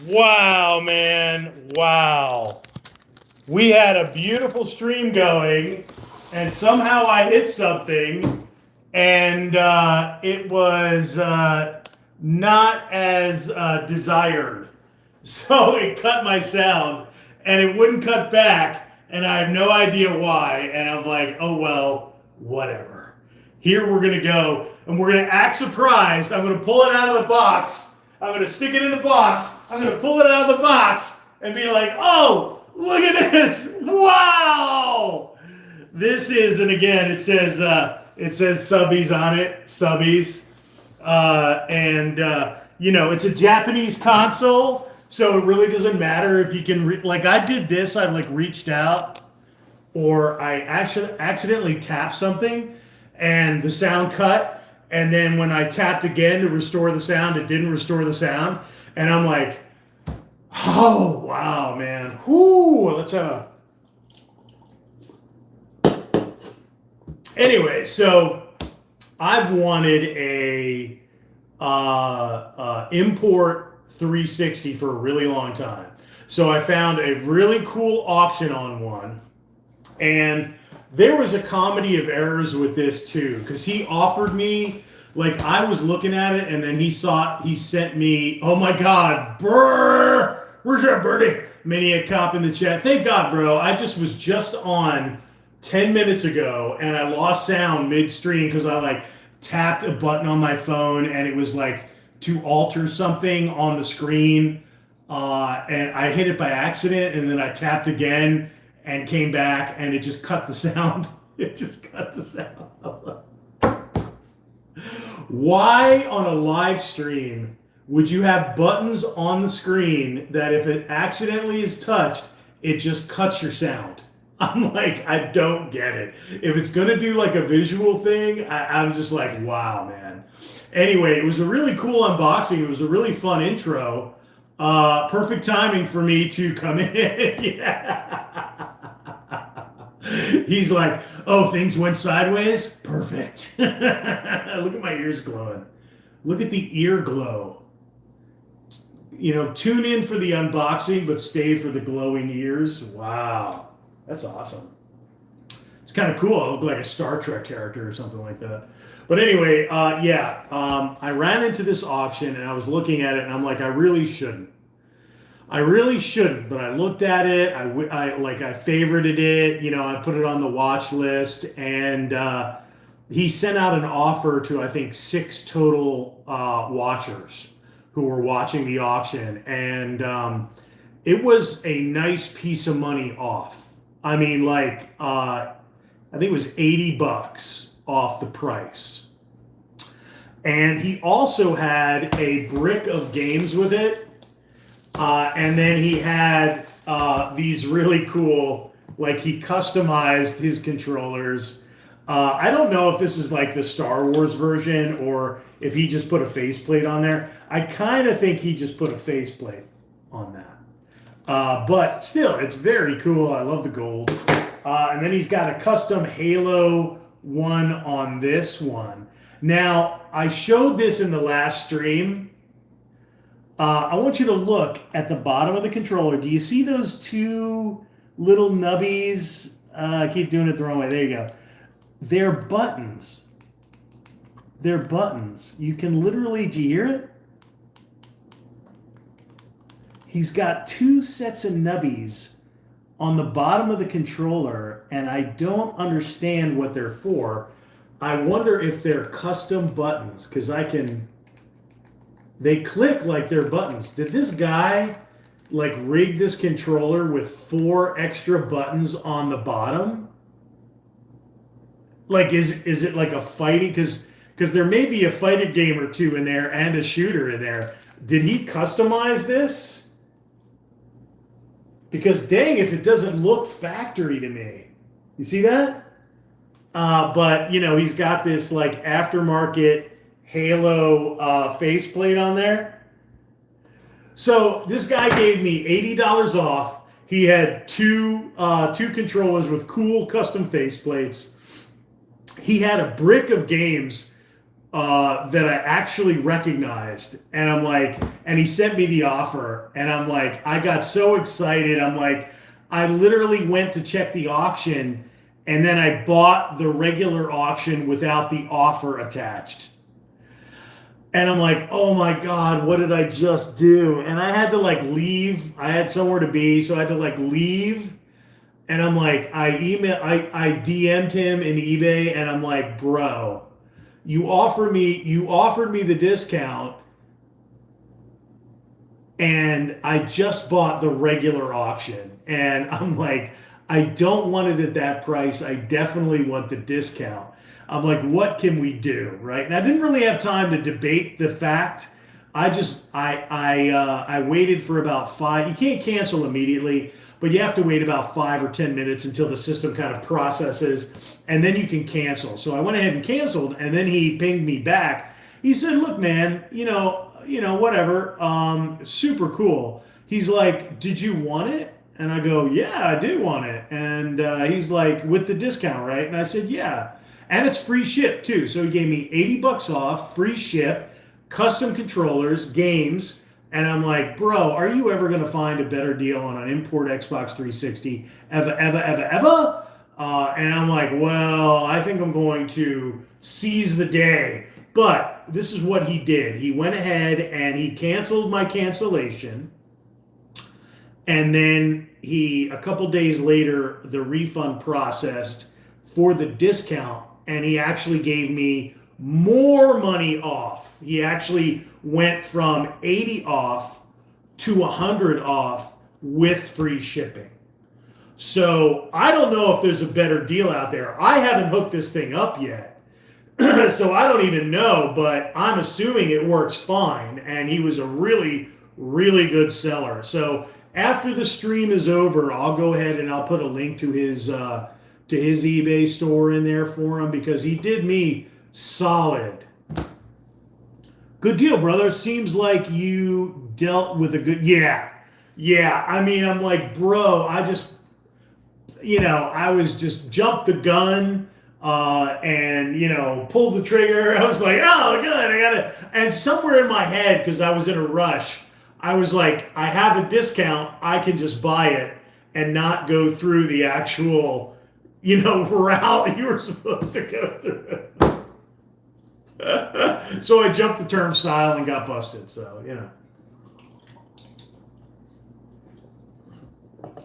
Wow, man. Wow. We had a beautiful stream going, and somehow I hit something, and it was not as desired. So it cut my sound, and it wouldn't cut back, and I have no idea why. And I'm like, oh, well, whatever. Here we're going to go, and we're going to act surprised. I'm going to pull it out of the box. I'm going to stick it in the box. I'm going to pull it out of the box and be like, oh, look at this. Wow. This is, and again, it says Subbies on it. Subbies. It's a Japanese console, so it really doesn't matter if you can, like I did this, I like reached out or I actually accidentally tapped something and the sound cut. And then when I tapped again to restore the sound, it didn't restore the sound. And I'm like, oh, wow, man. Whoo, let's have a... Anyway, so I've wanted a import 360 for a really long time. So I found a really cool auction on one. And there was a comedy of errors with this too, because he offered me, like I was looking at it, and then he sent me, oh my God, brr, where's that birdie? Maniac Cop in the chat. Thank God, bro. I was just on 10 minutes ago, and I lost sound midstream because I like tapped a button on my phone, and it was like to alter something on the screen, and I hit it by accident, and then I tapped again and came back, and it just cut the sound. It just cut the sound. Why on a live stream would you have buttons on the screen that if it accidentally is touched, it just cuts your sound? I'm like, I don't get it. If it's going to do like a visual thing, I'm just like, wow, man. Anyway, it was a really cool unboxing. It was a really fun intro. Perfect timing for me to come in. Yeah. He's like, oh, things went sideways? Perfect. Look at my ears glowing. Look at the ear glow. Tune in for the unboxing, but stay for the glowing ears. Wow. That's awesome. It's kind of cool. I look like a Star Trek character or something like that. But anyway, I ran into this auction and I was looking at it and I'm like, I really shouldn't. But I looked at it. I favorited it. I put it on the watch list, and he sent out an offer to I think 6 total watchers who were watching the auction, and it was a nice piece of money off. I mean, I think it was $80 off the price, and he also had a brick of games with it. And then he had these really cool, like he customized his controllers. I don't know if this is like the Star Wars version or if he just put a faceplate on there. I kind of think he just put a faceplate on that. But still, it's very cool. I love the gold. And then he's got a custom Halo one on this one. Now, I showed this in the last stream. I want you to look at the bottom of the controller. Do you see those 2 little nubbies? I keep doing it the wrong way. There you go. They're buttons. They're buttons. You can literally, do you hear it? He's got 2 sets of nubbies on the bottom of the controller, and I don't understand what they're for. I wonder if they're custom buttons, because they click like they're buttons. Did this guy like rig this controller with 4 extra buttons on the bottom? Like, is it like a fighting? Because there may be a fighting game or 2 in there and a shooter in there. Did he customize this? Because dang, if it doesn't look factory to me. You see that? But he's got this like aftermarket Halo faceplate on there. So this guy gave me $80 off. He had two controllers with cool custom faceplates. He had a brick of games that I actually recognized. And I'm like, and he sent me the offer. And I'm like, I got so excited. I'm like, I literally went to check the auction and then I bought the regular auction without the offer attached. And I'm like, oh my God, what did I just do? And I had to like leave. I had somewhere to be, so I had to like leave. And I'm like, I DM'd him in eBay and I'm like, bro, you offered me the discount and I just bought the regular auction. And I'm like, I don't want it at that price. I definitely want the discount. I'm like, what can we do? Right. And I didn't really have time to debate the fact. I waited for about five. You can't cancel immediately, but you have to wait about 5 or 10 minutes until the system kind of processes, and then you can cancel. So I went ahead and canceled, and then he pinged me back. He said, "Look, man, whatever. Super cool." He's like, "Did you want it?" And I go, "Yeah, I do want it." And he's like, "With the discount, right?" And I said, "Yeah." And it's free ship too. So he gave me $80 off, free ship, custom controllers, games. And I'm like, bro, are you ever going to find a better deal on an import Xbox 360 ever, ever, ever, ever? And I'm like, well, I think I'm going to seize the day. But this is what he did. He went ahead and he canceled my cancellation. And then a couple days later, the refund processed for the discount. And he actually gave me more money off. He actually went from 80 off to 100 off with free shipping. So I don't know if there's a better deal out there. I haven't hooked this thing up yet. So I don't even know, but I'm assuming it works fine. And he was a really, really good seller. So after the stream is over, I'll go ahead and I'll put a link to his eBay store in there for him because he did me solid. Good deal, brother. Seems like you dealt with a good... Yeah. I mean, I'm like, bro, I was just jumped the gun and, pulled the trigger. I was like, oh, good, I got it. And somewhere in my head, because I was in a rush, I was like, I have a discount. I can just buy it and not go through the actual... route you were supposed to go through. So I jumped the turnstile and got busted. So,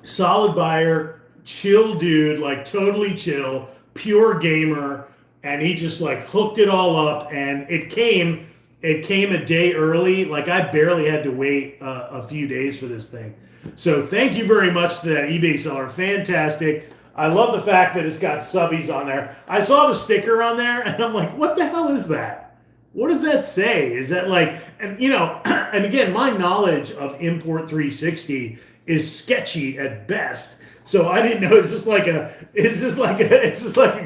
solid buyer, chill dude, like totally chill, pure gamer. And he just like hooked it all up. And it came a day early. Like I barely had to wait a few days for this thing. So thank you very much to that eBay seller. Fantastic. I love the fact that it's got subbies on there. I saw the sticker on there and I'm like, what the hell is that? What does that say? Is that like, and and again, my knowledge of Import 360 is sketchy at best. So I didn't know it's just like a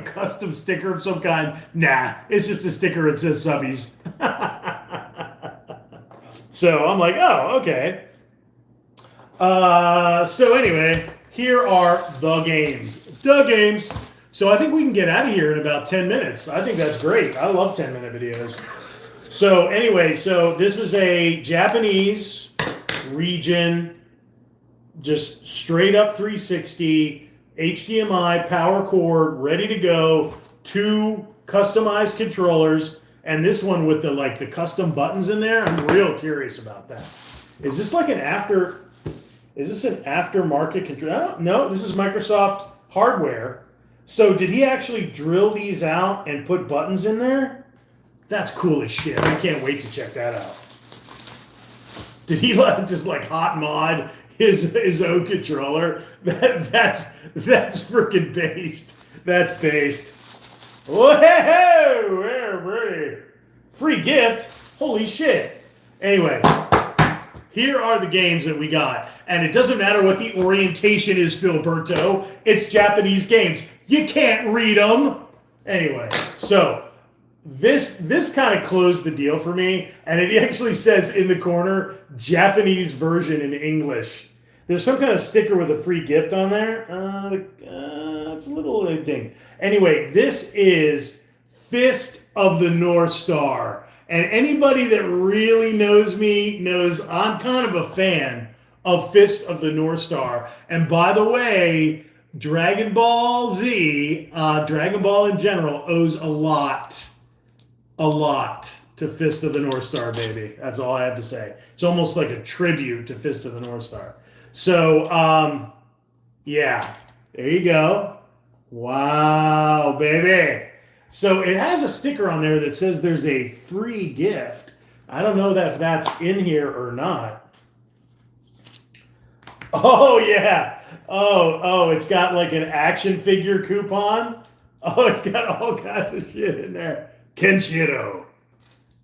custom sticker of some kind. Nah, it's just a sticker that says subbies. So I'm like, oh, okay. So anyway, here are the games. So I think we can get out of here in about 10 minutes. I think that's great. I love 10-minute videos. So anyway, this is a Japanese region, just straight up 360, HDMI, power cord, ready to go, 2 customized controllers, and this one with the custom buttons in there. I'm real curious about that. Is this an aftermarket controller? No, this is Microsoft hardware. So did he actually drill these out and put buttons in there? That's cool as shit. I can't wait to check that out. Did he just hot mod his own controller? That's freaking based. That's based. Whoa! Free gift. Holy shit. Anyway, here are the games that we got. And it doesn't matter what the orientation is, Philberto. It's Japanese games. You can't read them. Anyway, so this kind of closed the deal for me. And it actually says in the corner, Japanese version in English. There's some kind of sticker with a free gift on there. It's a little ding. Anyway, this is Fist of the North Star. And anybody that really knows me knows I'm kind of a fan of Fist of the North Star. And by the way, Dragon Ball Z, Dragon Ball in general, owes a lot to Fist of the North Star, baby. That's all I have to say. It's almost like a tribute to Fist of the North Star. So, yeah, there you go. Wow, baby. So it has a sticker on there that says there's a free gift. I don't know if that's in here or not. Oh, yeah. Oh, it's got like an action figure coupon. Oh, it's got all kinds of shit in there. Kenshiro.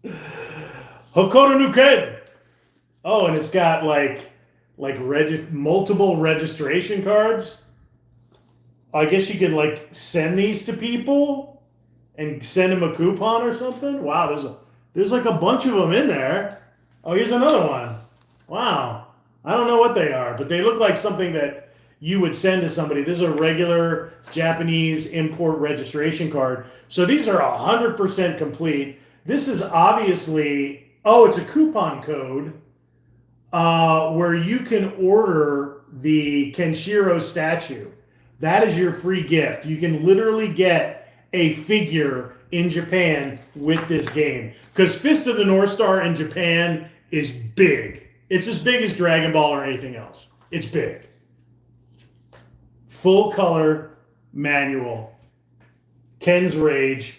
Hokuto no Ken. Oh, and it's got like multiple registration cards. I guess you could like send these to people and send them a coupon or something. Wow, there's like a bunch of them in there. Oh, here's another one. Wow. I don't know what they are, but they look like something that you would send to somebody. This is a regular Japanese import registration card. So these are 100% complete. This is obviously, it's a coupon code where you can order the Kenshiro statue. That is your free gift. You can literally get a figure in Japan with this game. Because Fist of the North Star in Japan is big. It's as big as Dragon Ball or anything else. It's big. Full color manual. Ken's Rage.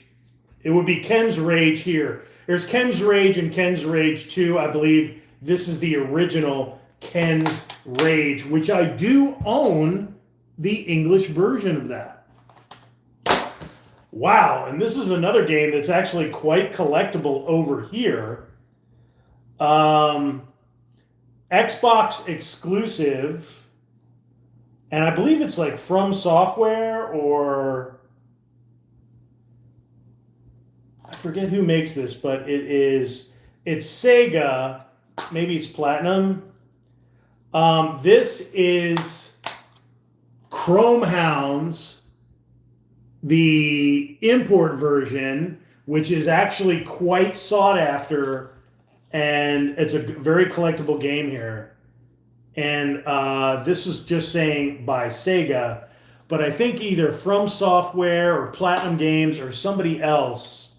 It would be Ken's Rage here. There's Ken's Rage and Ken's Rage 2. I believe this is the original Ken's Rage, which I do own the English version of that. Wow, and this is another game that's actually quite collectible over here. Xbox exclusive, and I believe it's like From Software, or I forget who makes this, but it's Sega, maybe it's Platinum. This is Chrome Hounds, the import version, which is actually quite sought after, and it's a very collectible game here. And this was just saying by Sega, but I think either From Software or Platinum Games or somebody else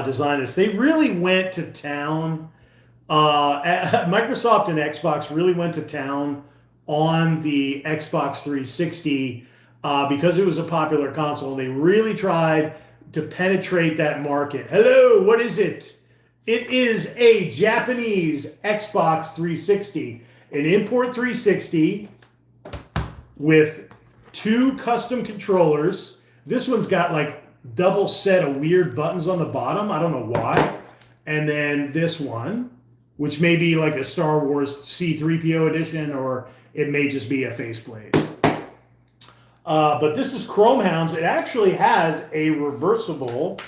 designed this. They really went to town. Microsoft and Xbox really went to town on the Xbox 360 because it was a popular console. They really tried to penetrate that market. Hello, what is it? It is a Japanese Xbox 360, an import 360 with 2 custom controllers. This one's got like double set of weird buttons on the bottom. I don't know why. And then this one, which may be like a Star Wars C-3PO edition, or it may just be a faceplate. But this is Chrome Hounds. It actually has a reversible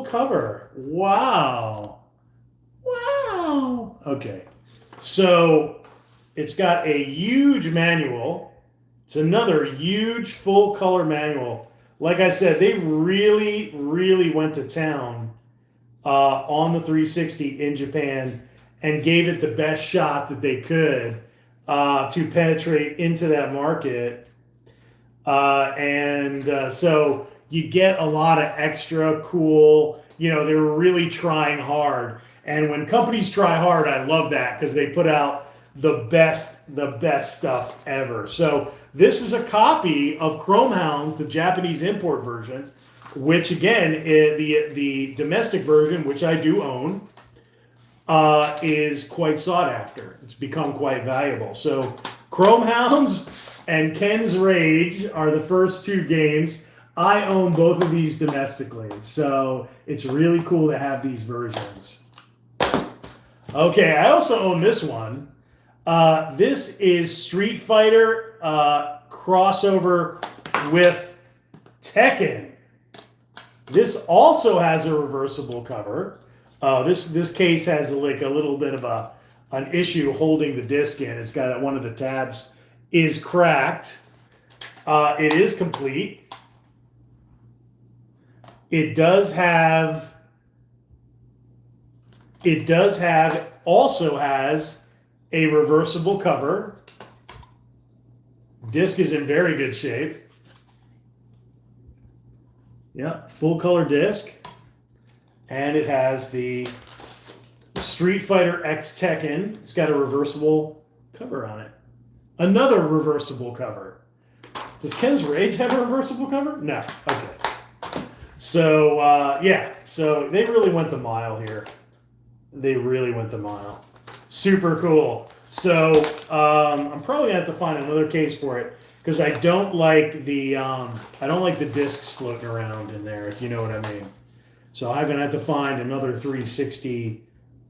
cover. Wow. Okay. So it's got a huge manual. It's another huge full color manual. Like I said, they really, really went to town on the 360 in Japan and gave it the best shot that they could to penetrate into that market. So you get a lot of extra cool, they were really trying hard. And when companies try hard, I love that because they put out the best stuff ever. So this is a copy of Chrome Hounds, the Japanese import version, which again, the domestic version, which I do own, is quite sought after. It's become quite valuable. So Chrome Hounds and Ken's Rage are the first 2 games. I own both of these domestically, so it's really cool to have these versions. Okay, I also own this one. This is Street Fighter crossover with Tekken. This also has a reversible cover. This case has like a little bit of an issue holding the disc in. It's got one of the tabs is cracked. It is complete. It does have. It does have. Also has a reversible cover. Disc is in very good shape. Yeah, full color disc. And it has the Street Fighter X Tekken. It's got a reversible cover on it. Another reversible cover. Does Ken's Rage have a reversible cover? No. Okay. So, yeah. So they really went the mile here. They really went the mile. Super cool. So I'm probably gonna have to find another case for it because I don't like the discs floating around in there, if you know what I mean. So I'm gonna have to find another 360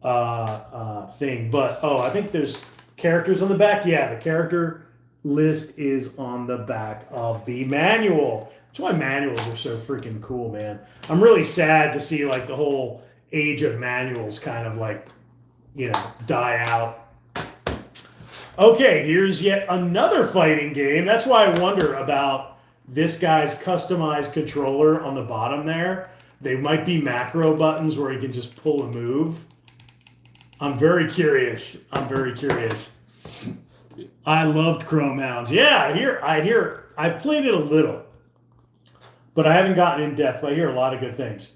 thing. But I think there's characters on the back. Yeah, the character list is on the back of the manual. That's why manuals are so freaking cool, man. I'm really sad to see like the whole age of manuals kind of like, die out. Okay, here's yet another fighting game. That's why I wonder about this guy's customized controller on the bottom there. They might be macro buttons where you can just pull a move. I'm very curious. I loved Chrome Hounds. Yeah, I've played it a little, but I haven't gotten in depth, but I hear a lot of good things.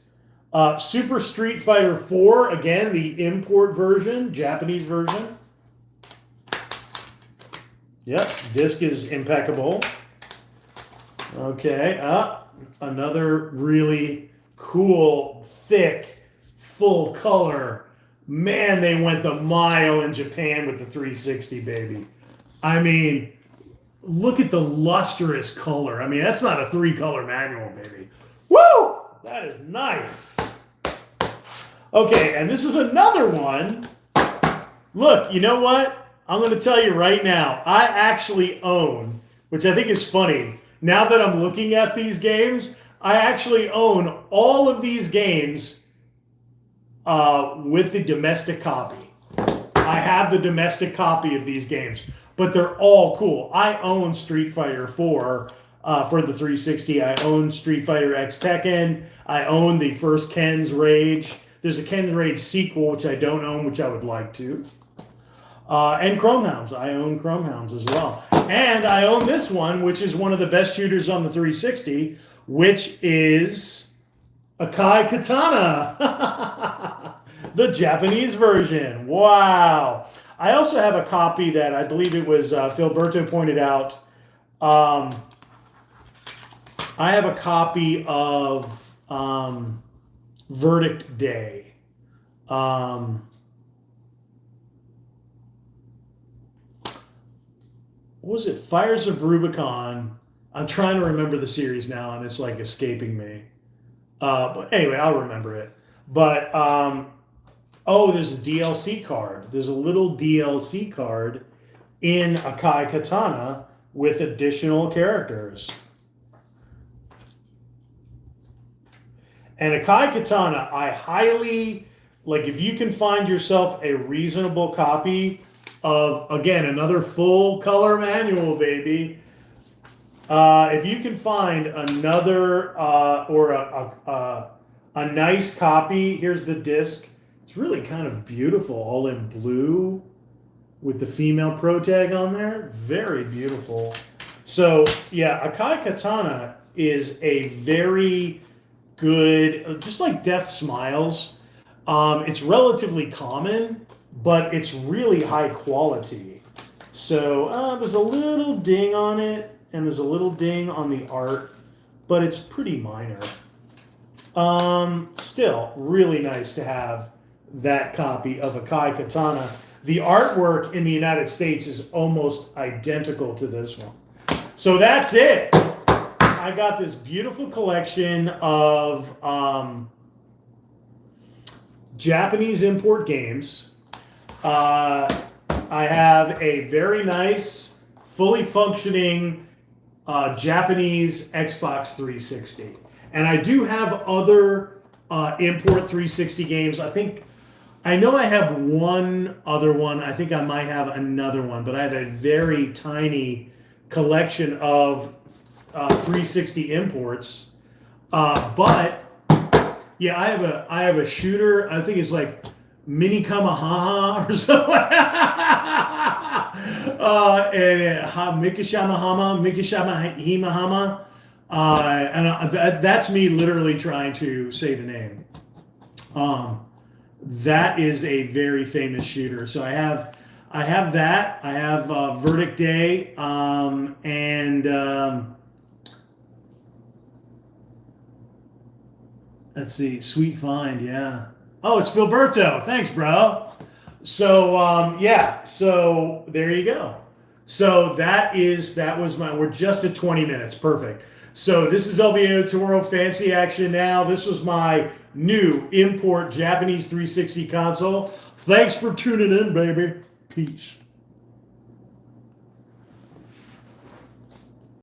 Super Street Fighter 4, again, the import version, Japanese version. Yep, disc is impeccable. Okay, another really cool, thick, full color. Man, they went the mile in Japan with the 360, baby. I mean, look at the lustrous color. I mean, that's not a 3-color manual, baby. Woo! That is nice. Okay, and this is another one. Look, you know what? I'm going to tell you right now, I actually own, which I think is funny, now that I'm looking at these games, I actually own all of these games with the domestic copy. I have the domestic copy of these games, but they're all cool. I own Street Fighter 4 for the 360. I own Street Fighter X Tekken. I own the first Ken's Rage. There's a Ken's Rage sequel, which I don't own, which I would like to. And Chrome Hounds. I own Chrome Hounds as well. And I own this one, which is one of the best shooters on the 360, which is Akai Katana. The Japanese version. Wow. I also have a copy that I believe it was Philberto pointed out. I have a copy of Verdict Day. What was it? Fires of Rubicon. I'm trying to remember the series now, and it's like escaping me. But anyway, I'll remember it. But there's a DLC card. There's a little DLC card in Akai Katana with additional characters. And Akai Katana, I highly, if you can find yourself a reasonable copy of, again, another full color manual, baby. If you can find another or a nice copy, here's the disc. It's really kind of beautiful, all in blue with the female pro tag on there. Very beautiful. So, yeah, Akai Katana is a very good, just like Death Smiles. It's relatively common, but it's really high quality. So there's a little ding on it, and there's a little ding on the art, but it's pretty minor. Still, really nice to have that copy of Akai Katana. The artwork in the United States is almost identical to this one. So that's it. I got this beautiful collection of Japanese import games. I have a very nice, fully functioning Japanese Xbox 360. And I do have other import 360 games. I know I have one other one. I think I might have another one, but I have a very tiny collection of 360 imports. But Yeah, I have a shooter. I think it's like Mini Kamahaha or something. Mikishamahama. That's me literally trying to say the name. That is a very famous shooter. So I have that. I have Verdict Day, and let's see, Sweet Find. Yeah. Oh, it's Filberto. Thanks, bro. So yeah. So there you go. So that was my. We're just at 20 minutes. Perfect. So this is LVO Toro Fancy Action now. This was my new import Japanese 360 console. Thanks for tuning in, baby. Peace.